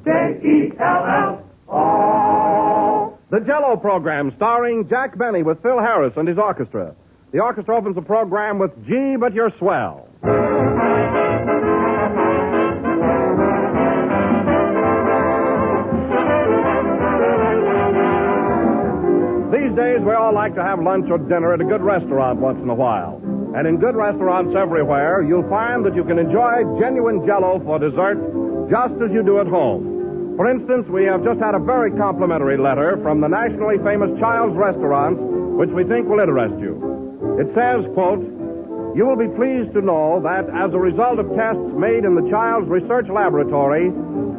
Jello. The Jello Program, starring Jack Benny with Phil Harris and his orchestra. The orchestra opens the program with Gee, But You're Swell. These days, we all like to have lunch or dinner at a good restaurant once in a while. And in good restaurants everywhere, you'll find that you can enjoy genuine Jello for dessert just as you do at home. For instance, we have just had a very complimentary letter from the nationally famous Child's Restaurant, which we think will interest you. It says, quote, "You will be pleased to know that as a result of tests made in the Child's Research Laboratory,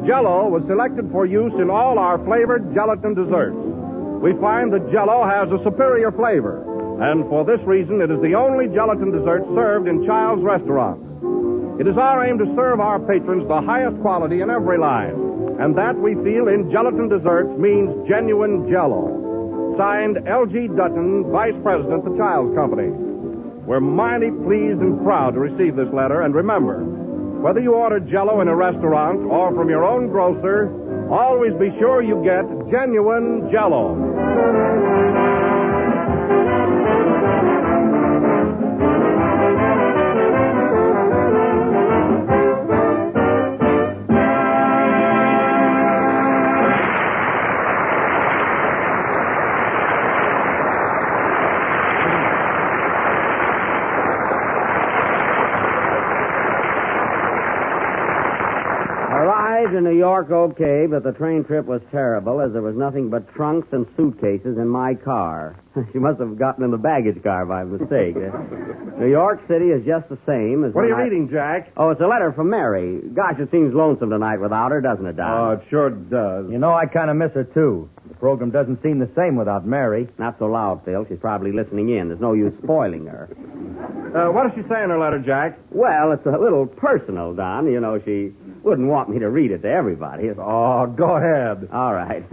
Jello was selected for use in all our flavored gelatin desserts. We find that Jello has a superior flavor, and for this reason, it is the only gelatin dessert served in Child's Restaurant. It is our aim to serve our patrons the highest quality in every line. And that, we feel, in gelatin desserts means genuine Jello. Signed, L.G. Dutton, Vice President, the Child's Company." We're mighty pleased and proud to receive this letter. And remember, whether you order Jello in a restaurant or from your own grocer, always be sure you get genuine Jello. Arrived in New York okay, but the train trip was terrible as there was nothing but trunks and suitcases in my car. She must have gotten in the baggage car by mistake. New York City is just the same as... What are you reading, Jack? Oh, it's a letter from Mary. Gosh, it seems lonesome tonight without her, doesn't it, Don? Oh, it sure does. You know, I kind of miss her, too. The program doesn't seem the same without Mary. Not so loud, Phil. She's probably listening in. There's no use spoiling her. What does she say in her letter, Jack? Well, it's a little personal, Don. You know, she wouldn't want me to read it to everybody. Oh, go ahead. All right.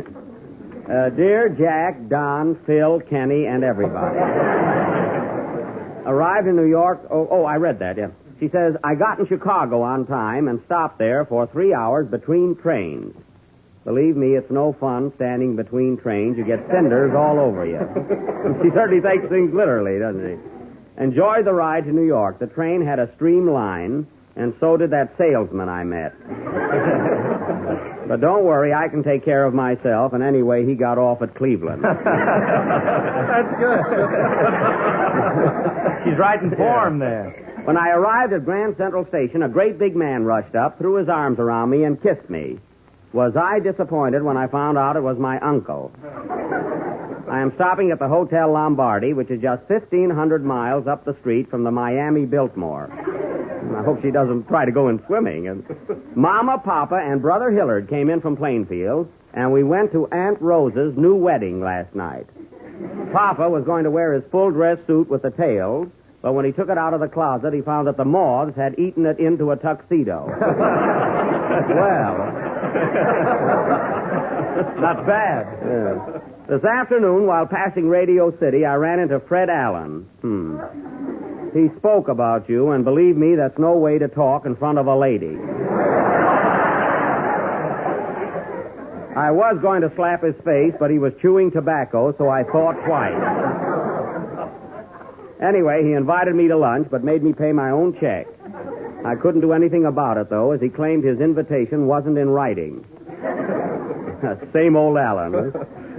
Dear Jack, Don, Phil, Kenny, and everybody. Arrived in New York... Oh, I read that, yeah. She says, I got in Chicago on time and stopped there for 3 hours between trains. Believe me, it's no fun standing between trains. You get cinders all over you. She certainly takes things literally, doesn't she? Enjoyed the ride to New York. The train had a streamline, and so did that salesman I met. But don't worry, I can take care of myself, and anyway, he got off at Cleveland. That's good. She's right in form there. When I arrived at Grand Central Station, a great big man rushed up, threw his arms around me, and kissed me. Was I disappointed when I found out it was my uncle? I am stopping at the Hotel Lombardi, which is just 1,500 miles up the street from the Miami Biltmore. I hope she doesn't try to go in swimming. And Mama, Papa, and Brother Hillard came in from Plainfield, and we went to Aunt Rose's new wedding last night. Papa was going to wear his full dress suit with the tails, but when he took it out of the closet, he found that the moths had eaten it into a tuxedo. Well, Not bad. yeah. This afternoon, while passing Radio City, I ran into Fred Allen. He spoke about you, and believe me, that's no way to talk in front of a lady. I was going to slap his face, but he was chewing tobacco, so I thought twice. Anyway, he invited me to lunch, but made me pay my own check. I couldn't do anything about it, though, as he claimed his invitation wasn't in writing. Same old Allen.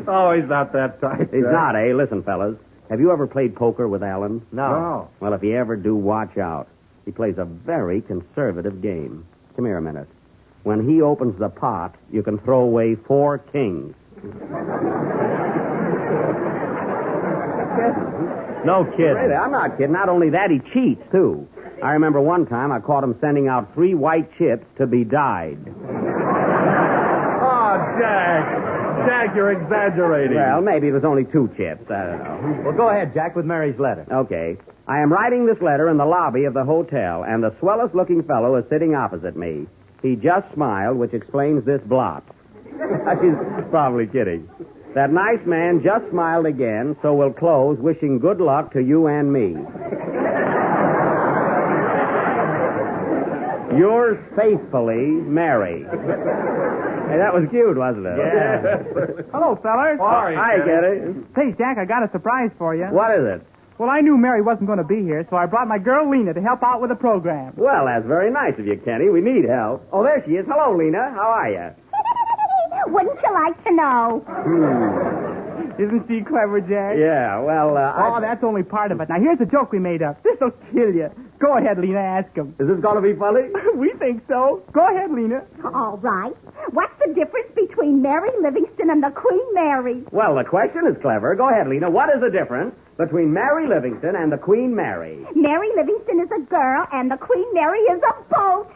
Oh, he's not that type. He's not, eh? Listen, fellas. Have you ever played poker with Allen? No. Well, if you ever do, watch out. He plays a very conservative game. Come here a minute. When he opens the pot, you can throw away 4 kings. No kidding. Really, I'm not kidding. Not only that, he cheats, too. I remember one time I caught him sending out 3 white chips to be dyed. Oh, Jack. Jack, you're exaggerating. Well, maybe it was only 2 chips. I don't know. Well, go ahead, Jack, with Mary's letter. Okay. I am writing this letter in the lobby of the hotel, and the swellest-looking fellow is sitting opposite me. He just smiled, which explains this blot. He's probably kidding. That nice man just smiled again, so we'll close wishing good luck to you and me. Yours faithfully, Mary. Hey, that was cute, wasn't it? Yeah. Hello, fellers. I get it. Hey, Jack, I got a surprise for you. What is it? Well, I knew Mary wasn't going to be here, so I brought my girl Lena to help out with the program. Well, that's very nice of you, Kenny. We need help. Oh, there she is. Hello, Lena. How are you? Wouldn't you like to know? Isn't she clever, Jack? Yeah, well, Oh, that's only part of it. Now, here's a joke we made up. This'll kill you. Go ahead, Lena, ask him. Is this going to be funny? We think so. Go ahead, Lena. All right. What's the difference between Mary Livingston and the Queen Mary? Well, the question is clever. Go ahead, Lena. What is the difference between Mary Livingston and the Queen Mary? Mary Livingston is a girl, and the Queen Mary is a boat.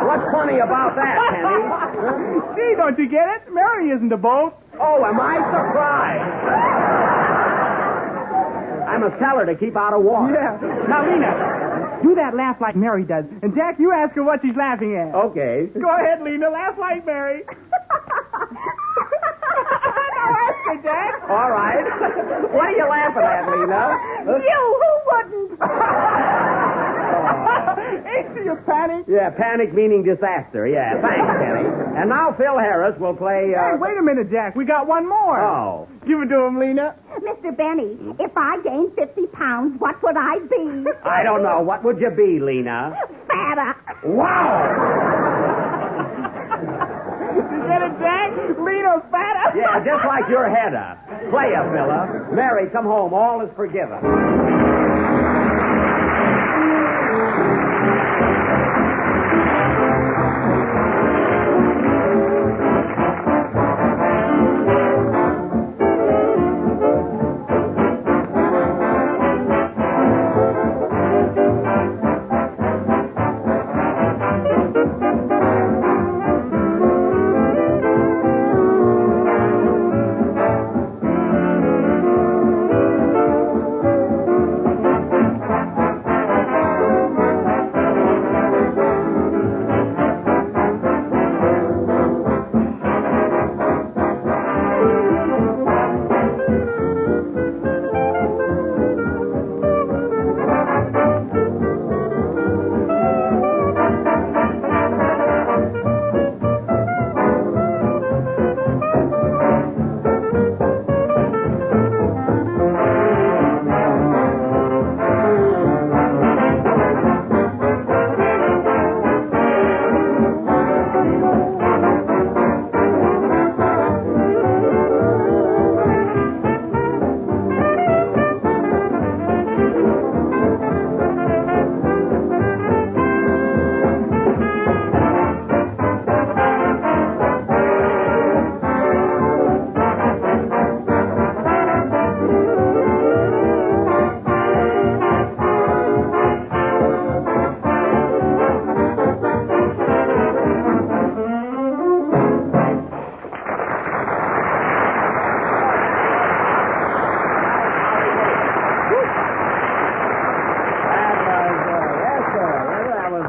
What's funny about that, Kenny? Gee, don't you get it? Mary isn't a boat. Oh, am I surprised? I must tell her to keep out of water. Yeah. Now, Lena, do that laugh like Mary does. And, Jack, you ask her what she's laughing at. Okay. Go ahead, Lena. Laugh like Mary. Now ask her, Jack. All right. What are you laughing at, Lena? You, who wouldn't? Ain't she a panic? Yeah, panic meaning disaster. Yeah, thanks, Kenny. And now Phil Harris will play... Hey, wait a minute, Jack. We got one more. Oh. Give it to him, Lena. Mr. Benny, if I gained 50 pounds, what would I be? I don't know. What would you be, Lena? Fatter. Wow! You get it, Jack? Lena fatter? Yeah, just like your head up. Play a fella. Mary, come home. All is forgiven.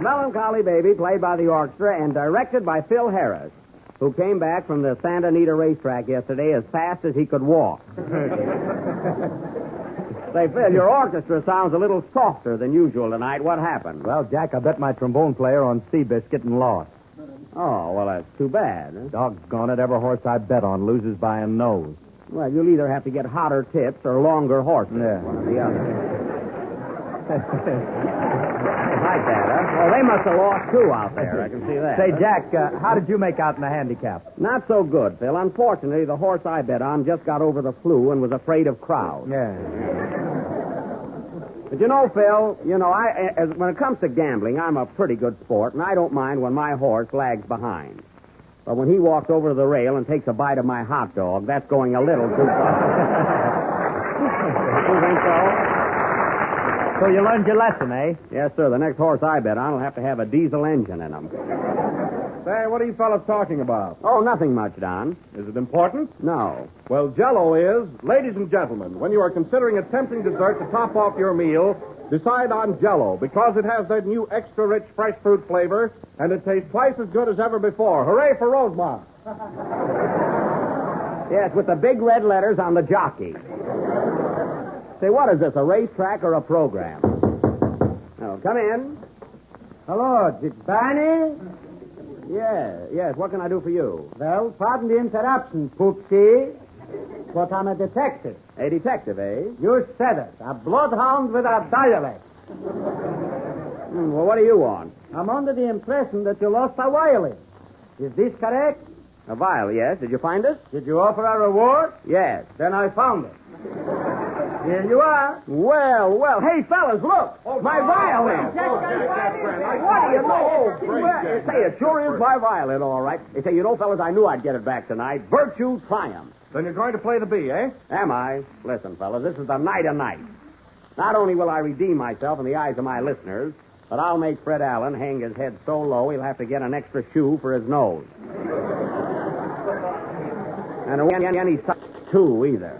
Melancholy Baby, played by the orchestra and directed by Phil Harris, who came back from the Santa Anita racetrack yesterday as fast as he could walk. Say, Phil, your orchestra sounds a little softer than usual tonight. What happened? Well, Jack, I bet my trombone player on Seabiscuit and lost. Oh, well, that's too bad. Huh? Doggone it, every horse I bet on loses by a nose. Well, you'll either have to get hotter tips or longer horses. Yeah. One or the other. Like that, huh? Well, they must have lost, too, out there. I can see that. Say, Jack, how did you make out in the handicap? Not so good, Phil. Unfortunately, the horse I bet on just got over the flu and was afraid of crowds. Yeah. But you know, Phil, when it comes to gambling, I'm a pretty good sport, and I don't mind when my horse lags behind. But when he walks over to the rail and takes a bite of my hot dog, that's going a little too far. You think so? So you learned your lesson, eh? Yes, sir. The next horse I bet on will have to have a diesel engine in him. Say, what are you fellas talking about? Oh, nothing much, Don. Is it important? No. Well, Jello is. Ladies and gentlemen, when you are considering a tempting dessert to top off your meal, decide on Jello because it has that new extra rich fresh fruit flavor and it tastes twice as good as ever before. Hooray for Rosemont. Yes, with the big red letters on the jockey. Say, what is this, a racetrack or a program? Oh, come in. Hello, is it Barney? Yes. What can I do for you? Well, pardon the interruption, Poopsie, but I'm a detective. A detective, eh? You said it. A bloodhound with a dialect. Well, what do you want? I'm under the impression that you lost a violin. Is this correct? A vial, yes. Did you find it? Did you offer a reward? Yes. Then I found it. Here you are. Well. Hey, fellas, look. My violin. What do you know? Well, say, it sure is my violin, all right. They say, fellas, I knew I'd get it back tonight. Virtue triumphs. Then you're going to play the bee, eh? Am I? Listen, fellas, this is the night of nights. Not only will I redeem myself in the eyes of my listeners, but I'll make Fred Allen hang his head so low he'll have to get an extra shoe for his nose. And any socks, too, either.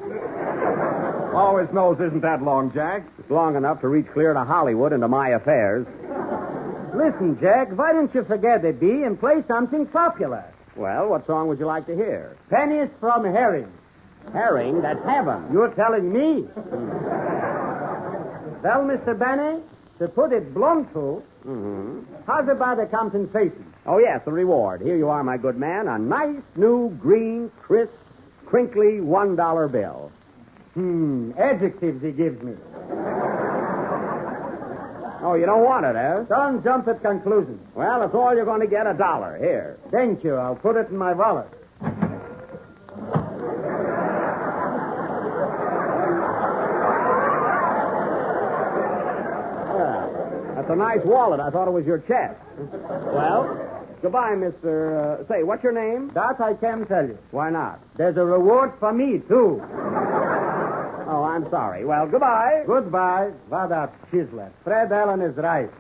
Oh, his nose isn't that long, Jack. It's long enough to reach clear to Hollywood and to my affairs. Listen, Jack, why don't you forget the bee and play something popular? Well, what song would you like to hear? Pennies from Herring. Herring? That's heaven. You're telling me? Well, Mr. Benny, to put it bluntly, how's about the compensation? Oh, yes, the reward. Here you are, my good man. A nice, new, green, crisp, crinkly $1 bill. Adjectives he gives me. Oh, you don't want it, eh? Don't jump at conclusions. Well, that's all you're going to get, $1. Here. Thank you. I'll put it in my wallet. That's a nice wallet. I thought it was your chest. Well, goodbye, Mr. Say, what's your name? That I can tell you. Why not? There's a reward for me, too. Oh, I'm sorry. Well, goodbye. Goodbye. What a chiseler. Fred Allen is right.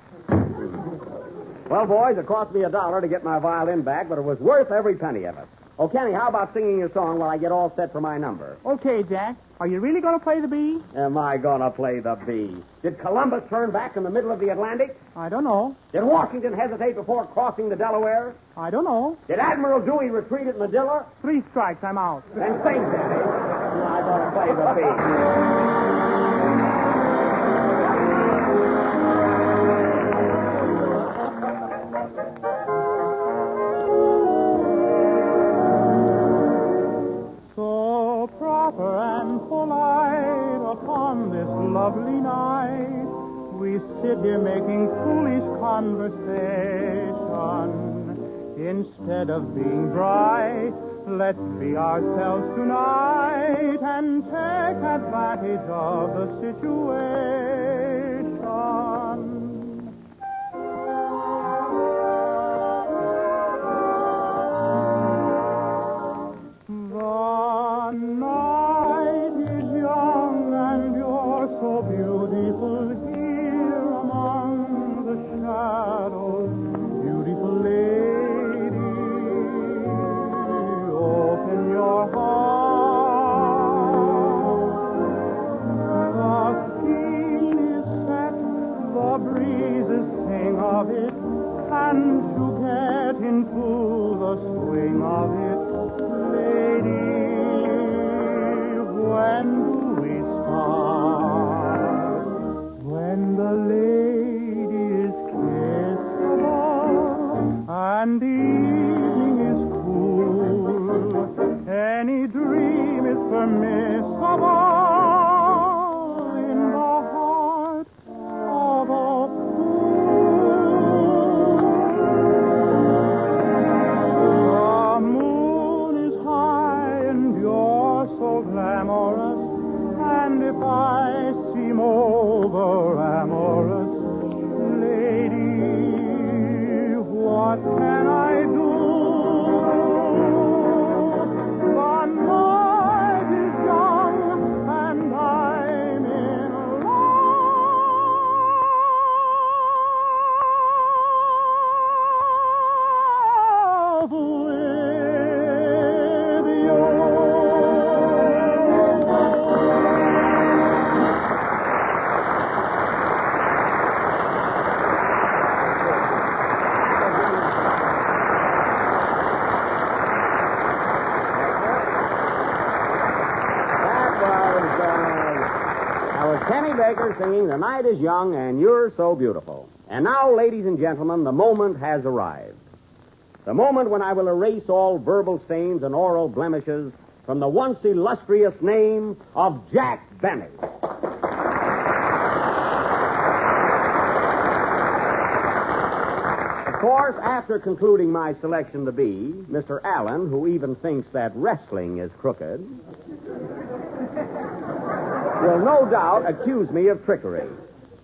Well, boys, it cost me $1 to get my violin back, but it was worth every penny of it. Oh, Kenny, how about singing your song while I get all set for my number? Okay, Jack. Are you really going to play the bee? Am I going to play the bee? Did Columbus turn back in the middle of the Atlantic? I don't know. Did Washington hesitate before crossing the Delaware? I don't know. Did Admiral Dewey retreat at Manila? 3 strikes, I'm out. Then sing, Kenny. I'm going to play the bee. Lovely night, we sit here making foolish conversation. Instead of being dry, let's be ourselves tonight and take advantage of the situation. The night is young and you're so beautiful here among the shadows, beautiful lady. Open your heart. The scene is set, the breezes sing of it, and to get into the swing of it, lady, when do we start? When the lady is kissable and the evening is cool, any dream is permissible in the heart of a fool. The moon is high and you're so glamorous, and if I Baker singing The Night is Young and You're So Beautiful. And now, ladies and gentlemen, the moment has arrived. The moment when I will erase all verbal stains and oral blemishes from the once illustrious name of Jack Benny. Of course, after concluding my selection to be Mr. Allen, who even thinks that wrestling is crooked, will no doubt accuse me of trickery.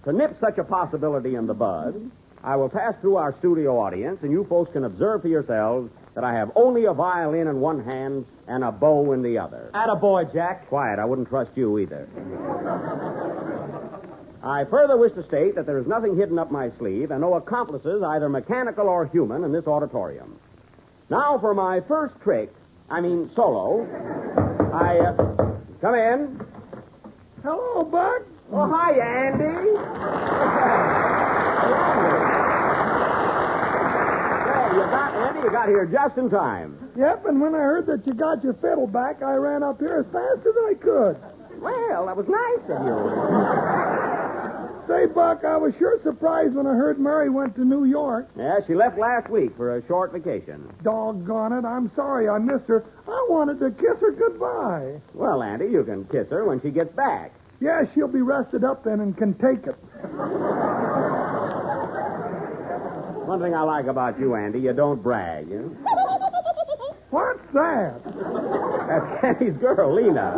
To nip such a possibility in the bud, I will pass through our studio audience, and you folks can observe for yourselves that I have only a violin in one hand and a bow in the other. Attaboy, Jack. Quiet, I wouldn't trust you either. I further wish to state that there is nothing hidden up my sleeve and no accomplices, either mechanical or human, in this auditorium. Now for my first solo, come in. Hello, Buck. Oh, hi, Andy. You got here just in time. Yep, and when I heard that you got your fiddle back, I ran up here as fast as I could. Well, that was nice of you. Say, Buck, I was sure surprised when I heard Mary went to New York. Yeah, she left last week for a short vacation. Doggone it, I'm sorry I missed her. I wanted to kiss her goodbye. Well, Andy, you can kiss her when she gets back. Yeah, she'll be rested up then and can take it. One thing I like about you, Andy, you don't brag. You? What's that? That's Kenny's girl, Lena.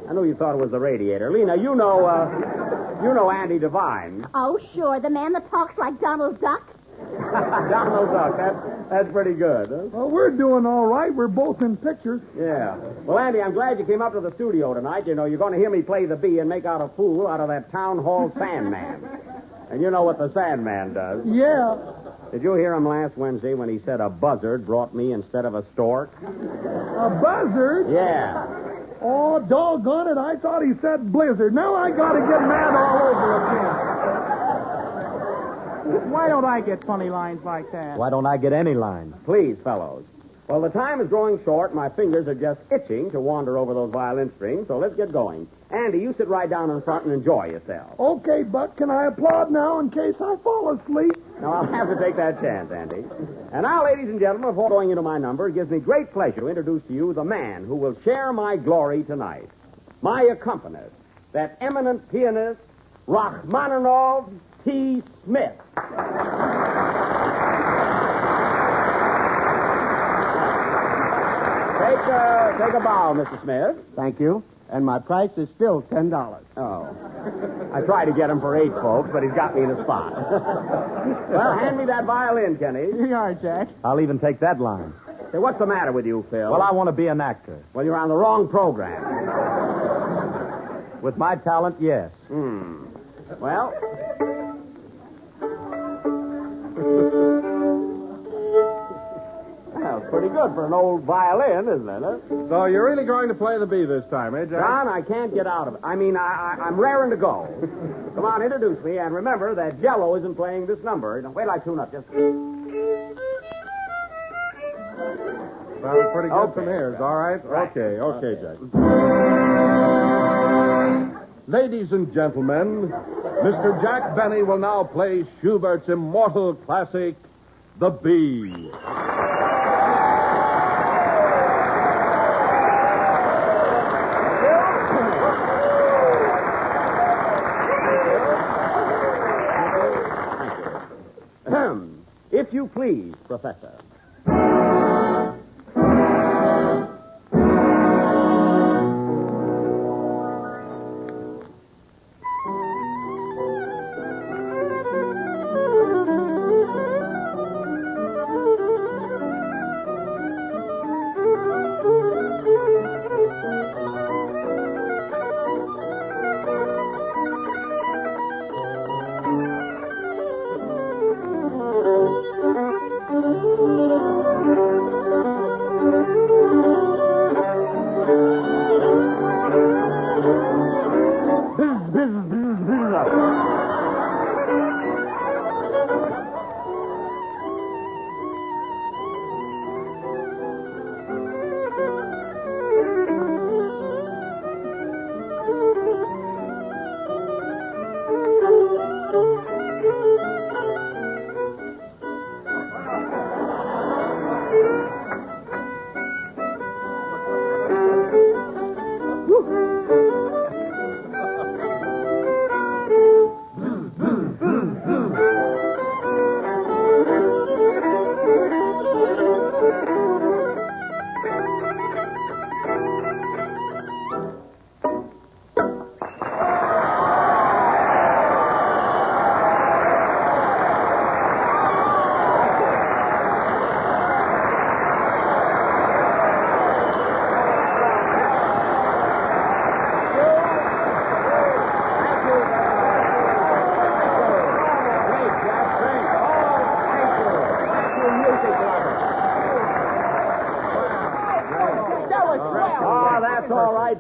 I know you thought it was the radiator. Lena, you know Andy Devine. Oh, sure, the man that talks like Donald Duck. Donald Duck, that's pretty good. Huh? Well, we're doing all right. We're both in pictures. Yeah. Well, Andy, I'm glad you came up to the studio tonight. You know, you're going to hear me play the bee and make out a fool out of that town hall Sandman. And you know what the Sandman does. Yeah. Did you hear him last Wednesday when he said a buzzard brought me instead of a stork? A buzzard? Yeah. Oh, doggone it. I thought he said blizzard. Now I got to get mad all over again. Why don't I get funny lines like that? Why don't I get any lines? Please, fellows. Well, the time is growing short. My fingers are just itching to wander over those violin strings, so let's get going. Andy, you sit right down in front and enjoy yourself. Okay, Buck, can I applaud now in case I fall asleep? Now, I'll have to take that chance, Andy. And now, ladies and gentlemen, before going into my number, it gives me great pleasure to introduce to you the man who will share my glory tonight. My accompanist, that eminent pianist, Rachmaninoff T. Smith. Take a bow, Mr. Smith. Thank you. And my price is still $10. Oh. I tried to get him for 8, folks, but he's got me in a spot. Well, hand me that violin, Kenny. Here you are, Jack. I'll even take that line. Say, what's the matter with you, Phil? Well, I want to be an actor. Well, you're on the wrong program. With my talent, yes. Well... Well, it's pretty good for an old violin, isn't it? Huh? So you're really going to play the bee this time, eh, Jack? John, I can't get out of it. I'm raring to go. Come on, introduce me, and remember that Jello isn't playing this number. Wait till I tune up just... Sounds pretty good Okay. from here. Is all right? Right. Okay, Jack. Ladies and gentlemen, Mr. Jack Benny will now play Schubert's immortal classic, The Bee. If you please, Professor.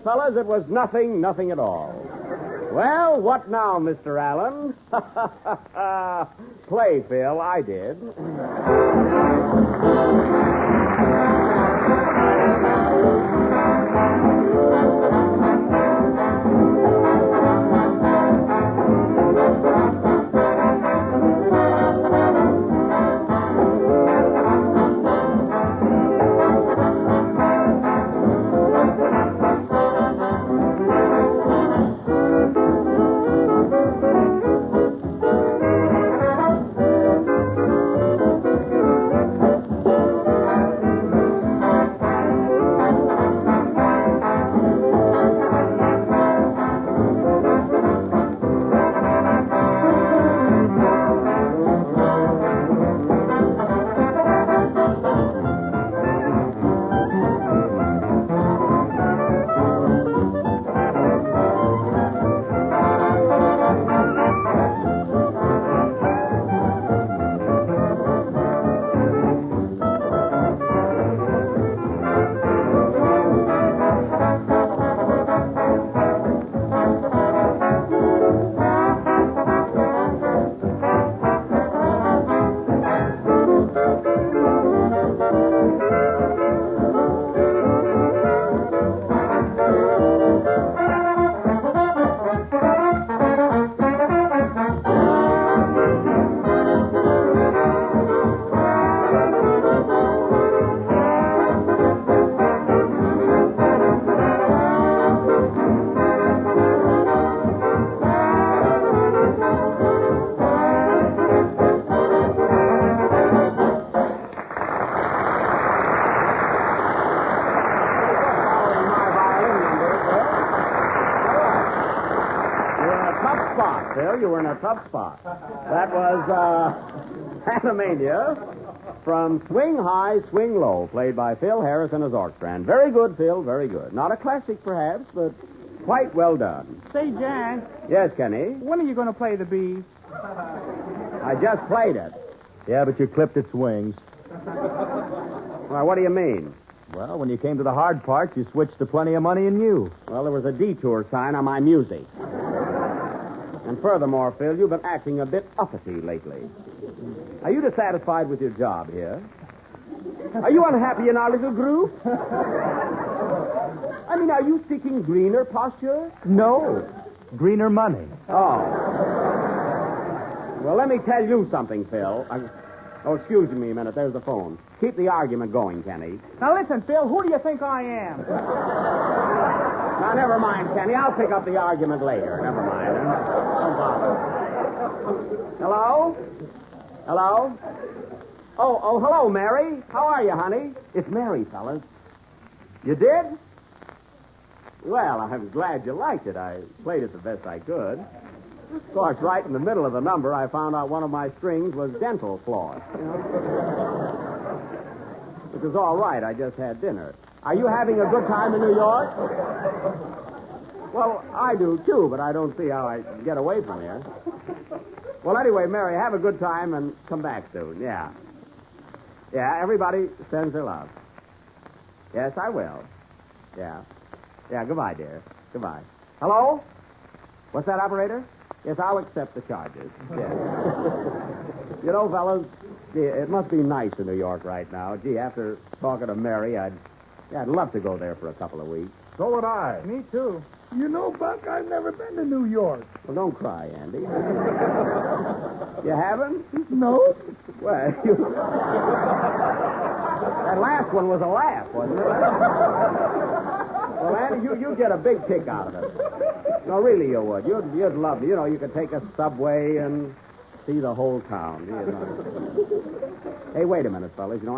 fellas, it was nothing at all. Well, what now, Mr. Allen? Play, Phil. I did. You were in a tough spot. That was Panamania from Swing High, Swing Low, played by Phil Harris and his orchestra. And very good, Phil, very good. Not a classic, perhaps, but quite well done. Say, Jack. Yes, Kenny? When are you going to play the bees? I just played it. Yeah, but you clipped its wings. Well, what do you mean? Well, when you came to the hard part, you switched to Plenty of Money and You. Well, there was a detour sign on my music. And furthermore, Phil, you've been acting a bit uppity lately. Are you dissatisfied with your job here? Are you unhappy in our little group? I mean, are you seeking greener posture? No. Greener money. Oh. Well, let me tell you something, Phil. Oh, excuse me a minute. There's the phone. Keep the argument going, Kenny. Now, listen, Phil, who do you think I am? Now, never mind, Kenny. I'll pick up the argument later. Never mind. Don't bother. Hello? Hello? Oh, hello, Mary. How are you, honey? It's Mary, fellas. You did? Well, I'm glad you liked it. I played it the best I could. Of course, right in the middle of the number, I found out one of my strings was dental floss. You know? Which is all right. I just had dinner. Are you having a good time in New York? Well, I do, too, but I don't see how I can get away from here. Well, anyway, Mary, have a good time and come back soon. Yeah. Yeah, everybody sends their love. Yes, I will. Yeah. Yeah, goodbye, dear. Goodbye. Hello? What's that, operator? Yes, I'll accept the charges. Yes. You know, fellas, gee, it must be nice in New York right now. Gee, after talking to Mary, I'd love to go there for a couple of weeks. So would I. Me, too. You know, Buck, I've never been to New York. Well, don't cry, Andy. You haven't? No. Well, that last one was a laugh, wasn't it? Well, Andy, you'd get a big kick out of it. No, really, you would. You'd love it. You know, you could take a subway and see the whole town. You know. Hey, wait a minute, fellas. You know,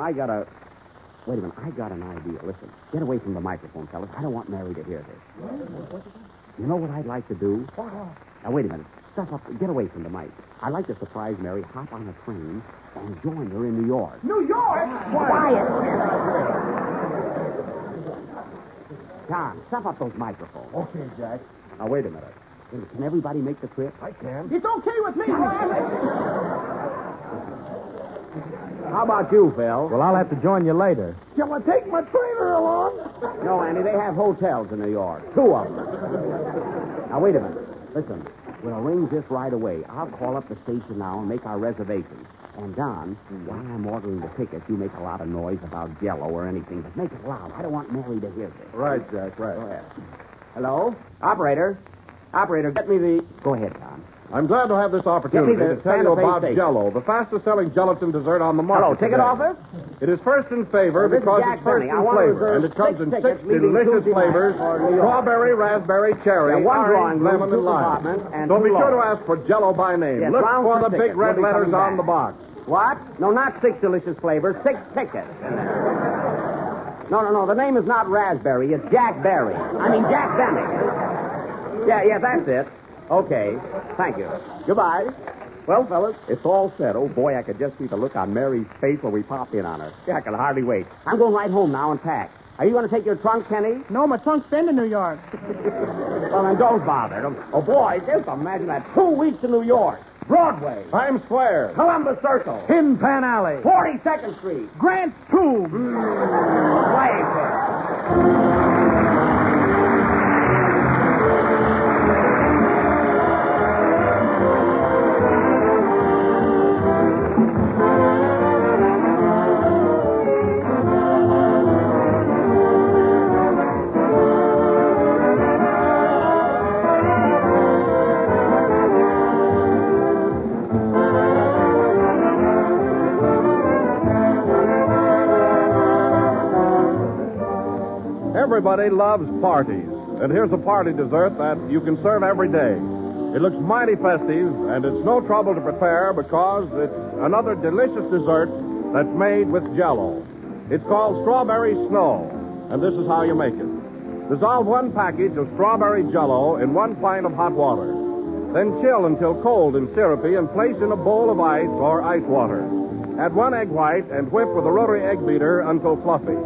Wait a minute, I got an idea. Listen, get away from the microphone, fellas. I don't want Mary to hear this. You know what I'd like to do? Now, wait a minute. Stuff up. Get away from the mic. I'd like to surprise Mary, hop on a train, and join her in New York. New York? Quiet! John, stuff up those microphones. Okay, Jack. Now, wait a minute. Can everybody make the trip? I can. It's okay with me, Ron. How about you, Phil? Well, I'll have to join you later. Shall I take my trainer along? No, Andy, they have hotels in New York. 2 of them. Now, wait a minute. Listen, we'll arrange this right away. I'll call up the station now and make our reservations. And, Don, while I'm ordering the tickets, you make a lot of noise about Jello or anything, but make it loud. I don't want Mary to hear this. Right, Jack, right. Go ahead. Hello? Operator, get me the... Go ahead, Don. I'm glad to have this opportunity Get me the to tell Santa you Fe about station. Jello, the fastest-selling gelatin dessert on the market. Hello, ticket today. office? It is first in favor This is because Jack it's first Benny. I in want to flavor, reserve and it comes 6 in 6 tickets leaving delicious Tuesday night flavors: for New York. strawberry, raspberry, cherry, Yeah, one drawing orange, room, lemon, 2 and lime. compartments, and So 2 be sure to loaves. ask for Jello by name. Yes, Look round for for the big tickets. red We'll be letters coming on back. the box. What? No, not 6 delicious flavors, 6 tickets. No, the name is not Raspberry, it's Jack Berry. I mean, Jack Benny. Yeah, that's it. Okay, thank you. Goodbye. Well, fellas, it's all set. Oh, boy, I could just see the look on Mary's face when we popped in on her. Yeah, I can hardly wait. I'm going right home now and pack. Are you going to take your trunk, Kenny? No, my trunk's been to New York. Well, then don't bother. Oh, boy, just imagine that. 2 weeks in New York. Broadway. Times Square. Columbus Circle. Tin Pan Alley. 42nd Street. Grant's Tomb. Everybody loves parties, and here's a party dessert that you can serve every day. It looks mighty festive, and it's no trouble to prepare because it's another delicious dessert that's made with Jello. It's called Strawberry Snow, and this is how you make it. Dissolve 1 package of strawberry Jello in 1 pint of hot water. Then chill until cold and syrupy and place in a bowl of ice or ice water. Add 1 egg white and whip with a rotary egg beater until fluffy.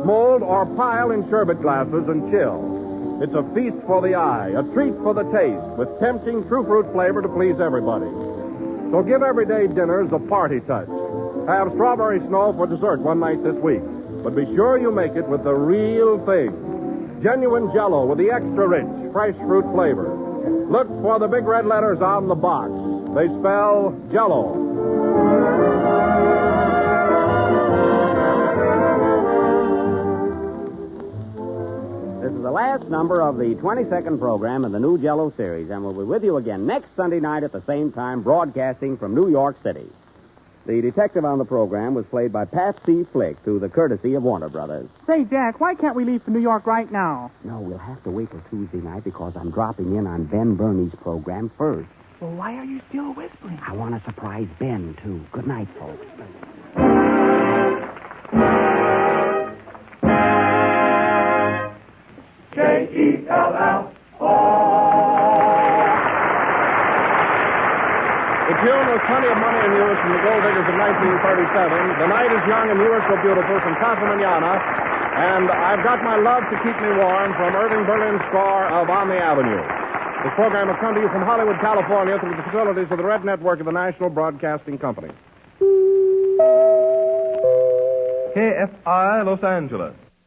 Mold or pile in sherbet glasses and chill. It's a feast for the eye, a treat for the taste, with tempting true fruit flavor to please everybody. So give everyday dinners a party touch. Have strawberry snow for dessert one night this week. But be sure you make it with the real thing. Genuine Jello with the extra rich, fresh fruit flavor. Look for the big red letters on the box. They spell Jello. This is the last number of the 22nd program in the new Jello series, and we'll be with you again next Sunday night at the same time, broadcasting from New York City. The detective on the program was played by Pat C. Flick through the courtesy of Warner Brothers. Say, Jack, why can't we leave for New York right now? No, we'll have to wait till Tuesday night because I'm dropping in on Ben Burney's program first. Well, why are you still whispering? I want to surprise Ben, too. Good night, folks. The tune was Plenty of Money in Use from the Gold Diggers of 1937. The Night is Young and You Are So Beautiful from Casa Manana. And I've Got My Love to Keep Me Warm from Irving Berlin's score of On the Avenue. This program has come to you from Hollywood, California through the facilities of the Red Network of the National Broadcasting Company. KFI Los Angeles.